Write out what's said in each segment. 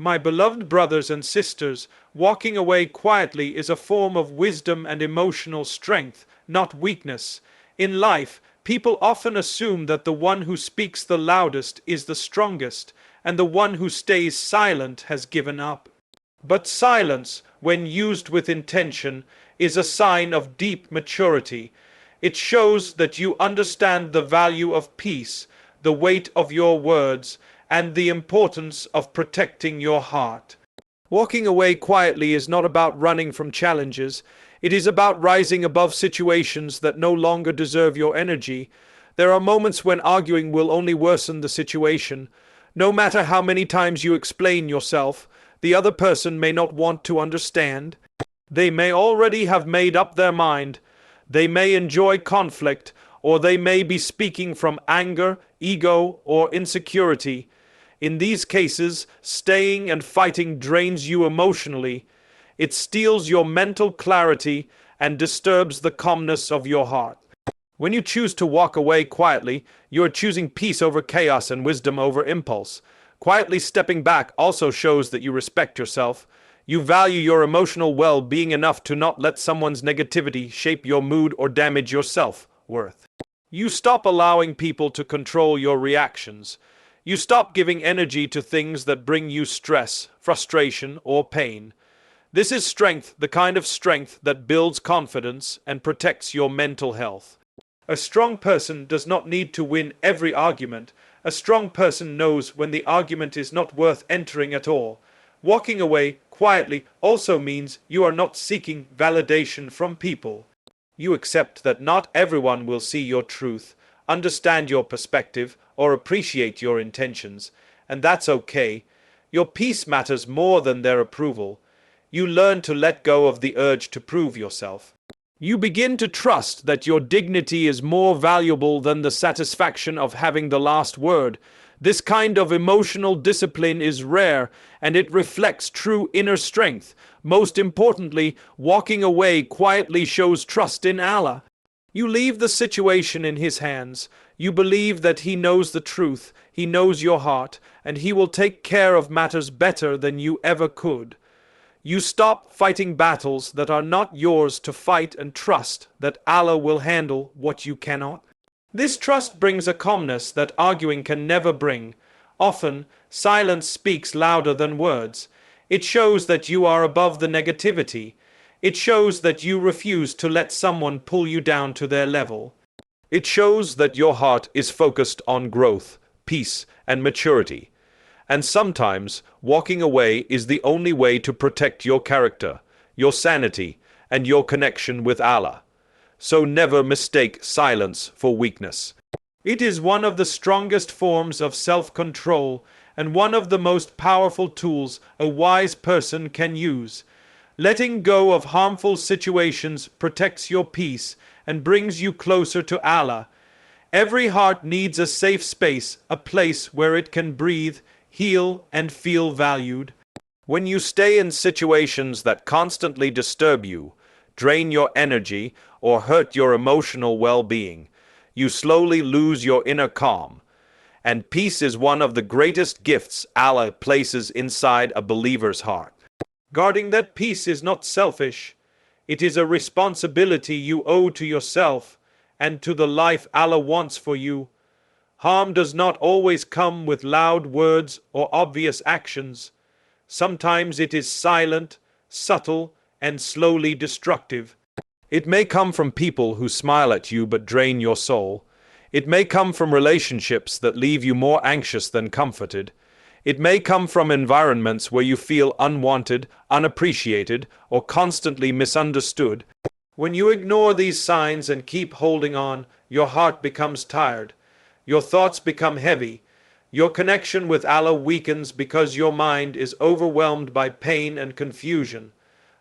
My beloved brothers and sisters, walking away quietly is a form of wisdom and emotional strength, not weakness. In life, people often assume that the one who speaks the loudest is the strongest, and the one who stays silent has given up. But silence, when used with intention, is a sign of deep maturity. It shows that you understand the value of peace, the weight of your words, and the importance of protecting your heart. Walking away quietly is not about running from challenges. It is about rising above situations that no longer deserve your energy. There are moments when arguing will only worsen the situation. No matter how many times you explain yourself, the other person may not want to understand. They may already have made up their mind. They may enjoy conflict, or they may be speaking from anger, ego, or insecurity. In these cases, staying and fighting drains you emotionally. It steals your mental clarity and disturbs the calmness of your heart. When you choose to walk away quietly, you are choosing peace over chaos and wisdom over impulse. Quietly stepping back also shows that you respect yourself. You value your emotional well-being enough to not let someone's negativity shape your mood or damage your self-worth. You stop allowing people to control your reactions. You stop giving energy to things that bring you stress, frustration, or pain. This is strength, the kind of strength that builds confidence and protects your mental health. A strong person does not need to win every argument. A strong person knows when the argument is not worth entering at all. Walking away quietly also means you are not seeking validation from people. You accept that not everyone will see your truth, understand your perspective, or appreciate your intentions, and that's okay. Your peace matters more than their approval. You learn to let go of the urge to prove yourself. You begin to trust that your dignity is more valuable than the satisfaction of having the last word. This kind of emotional discipline is rare, and it reflects true inner strength. Most importantly, walking away quietly shows trust in Allah. You leave the situation in His hands. You believe that He knows the truth, He knows your heart, and He will take care of matters better than you ever could. You stop fighting battles that are not yours to fight and trust that Allah will handle what you cannot. This trust brings a calmness that arguing can never bring. Often, silence speaks louder than words. It shows that you are above the negativity. It shows that you refuse to let someone pull you down to their level. It shows that your heart is focused on growth, peace, and maturity. And sometimes, walking away is the only way to protect your character, your sanity, and your connection with Allah. So never mistake silence for weakness. It is one of the strongest forms of self-control and one of the most powerful tools a wise person can use. Letting go of harmful situations protects your peace and brings you closer to Allah. Every heart needs a safe space, a place where it can breathe, heal, and feel valued. When you stay in situations that constantly disturb you, drain your energy, or hurt your emotional well-being, you slowly lose your inner calm. And peace is one of the greatest gifts Allah places inside a believer's heart. Guarding that peace is not selfish. It is a responsibility you owe to yourself and to the life Allah wants for you. Harm does not always come with loud words or obvious actions. Sometimes it is silent, subtle, and slowly destructive. It may come from people who smile at you but drain your soul. It may come from relationships that leave you more anxious than comforted. It may come from environments where you feel unwanted, unappreciated, or constantly misunderstood. When you ignore these signs and keep holding on, your heart becomes tired. Your thoughts become heavy. Your connection with Allah weakens because your mind is overwhelmed by pain and confusion.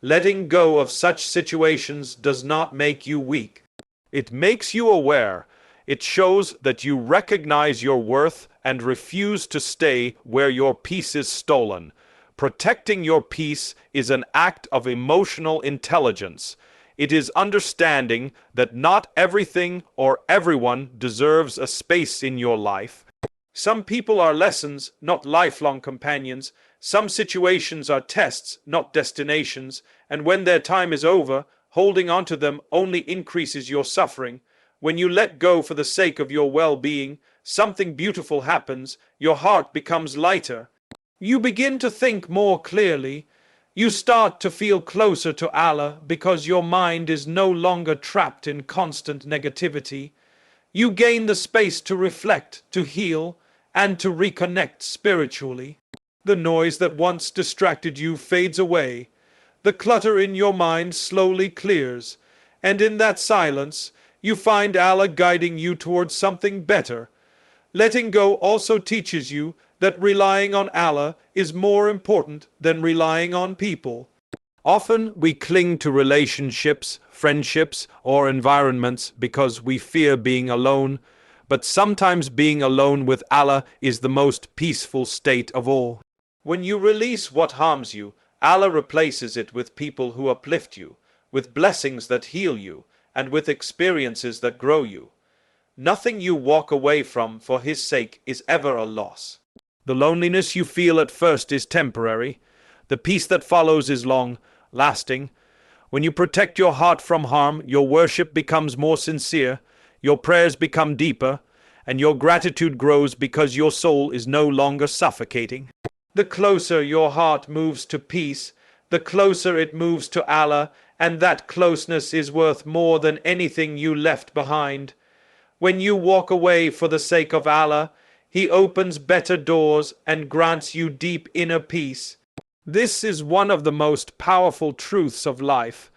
Letting go of such situations does not make you weak. It makes you aware. It shows that you recognize your worth and refuse to stay where your peace is stolen. Protecting your peace is an act of emotional intelligence. It is understanding that not everything or everyone deserves a space in your life. Some people are lessons, not lifelong companions. Some situations are tests, not destinations, and when their time is over, holding on to them only increases your suffering. When you let go for the sake of your well-being, something beautiful happens. Your heart becomes lighter. You begin to think more clearly. You start to feel closer to Allah because your mind is no longer trapped in constant negativity. You gain the space to reflect, to heal, and to reconnect spiritually. The noise that once distracted you fades away. The clutter in your mind slowly clears, and in that silence, you find Allah guiding you towards something better. Letting go also teaches you that relying on Allah is more important than relying on people. Often we cling to relationships, friendships, or environments because we fear being alone, but sometimes being alone with Allah is the most peaceful state of all. When you release what harms you, Allah replaces it with people who uplift you, with blessings that heal you, and with experiences that grow you. Nothing you walk away from for His sake is ever a loss. The loneliness you feel at first is temporary. The peace that follows is long, lasting. When you protect your heart from harm, your worship becomes more sincere, your prayers become deeper, and your gratitude grows because your soul is no longer suffocating. The closer your heart moves to peace, the closer it moves to Allah, and that closeness is worth more than anything you left behind. When you walk away for the sake of Allah, He opens better doors and grants you deep inner peace. This is one of the most powerful truths of life.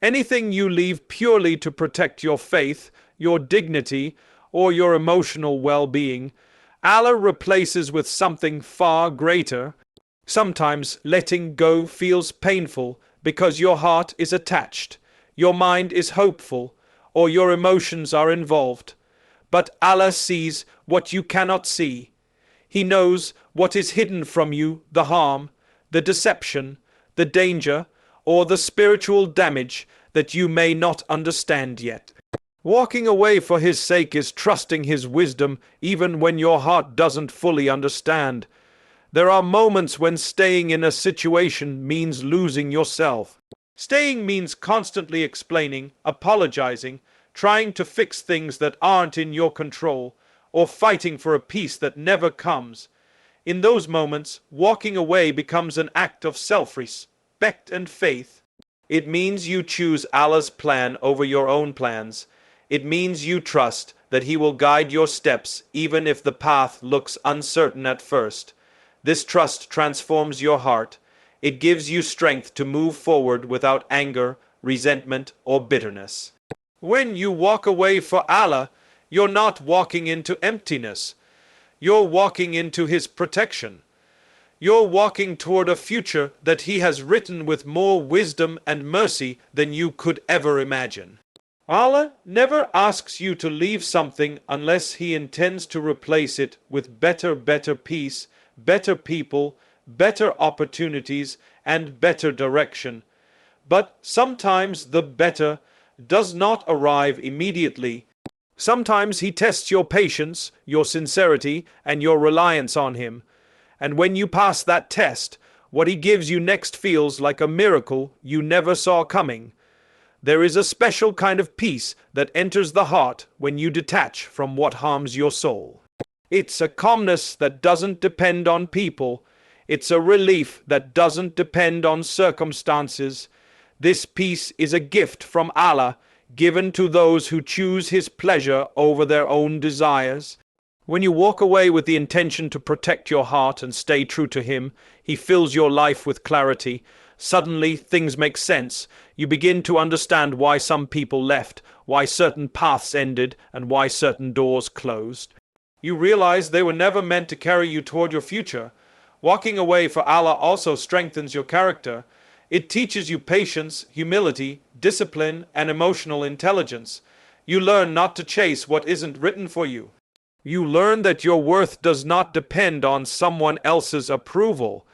Anything you leave purely to protect your faith, your dignity, or your emotional well-being, Allah replaces with something far greater. Sometimes letting go feels painful because your heart is attached, your mind is hopeful, or your emotions are involved. But Allah sees what you cannot see. He knows what is hidden from you, the harm, the deception, the danger, or the spiritual damage that you may not understand yet. Walking away for His sake is trusting His wisdom even when your heart doesn't fully understand. There are moments when staying in a situation means losing yourself. Staying means constantly explaining, apologizing, trying to fix things that aren't in your control, or fighting for a peace that never comes. In those moments, walking away becomes an act of self-respect and faith. It means you choose Allah's plan over your own plans. It means you trust that He will guide your steps even if the path looks uncertain at first. This trust transforms your heart. It gives you strength to move forward without anger, resentment, or bitterness. When you walk away for Allah, you're not walking into emptiness. You're walking into His protection. You're walking toward a future that He has written with more wisdom and mercy than you could ever imagine. Allah never asks you to leave something unless He intends to replace it with better peace, better people, better opportunities, and better direction. But sometimes the better does not arrive immediately. Sometimes He tests your patience, your sincerity, and your reliance on Him. And when you pass that test, what He gives you next feels like a miracle you never saw coming. There is a special kind of peace that enters the heart when you detach from what harms your soul. It's a calmness that doesn't depend on people. It's a relief that doesn't depend on circumstances. This peace is a gift from Allah, given to those who choose His pleasure over their own desires. When you walk away with the intention to protect your heart and stay true to Him, He fills your life with clarity. Suddenly, things make sense. You begin to understand why some people left, why certain paths ended, and why certain doors closed. You realize they were never meant to carry you toward your future. Walking away for Allah also strengthens your character. It teaches you patience, humility, discipline, and emotional intelligence. You learn not to chase what isn't written for you. You learn that your worth does not depend on someone else's approval.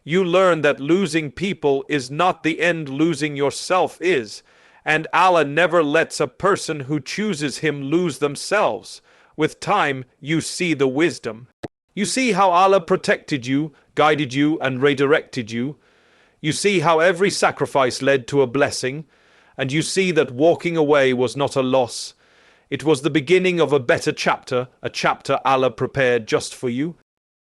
You learn that losing people is not the end, losing yourself is. And Allah never lets a person who chooses Him lose themselves. With time, you see the wisdom. You see how Allah protected you, guided you and redirected you. You see how every sacrifice led to a blessing, and you see that walking away was not a loss. It was the beginning of a better chapter, a chapter Allah prepared just for you.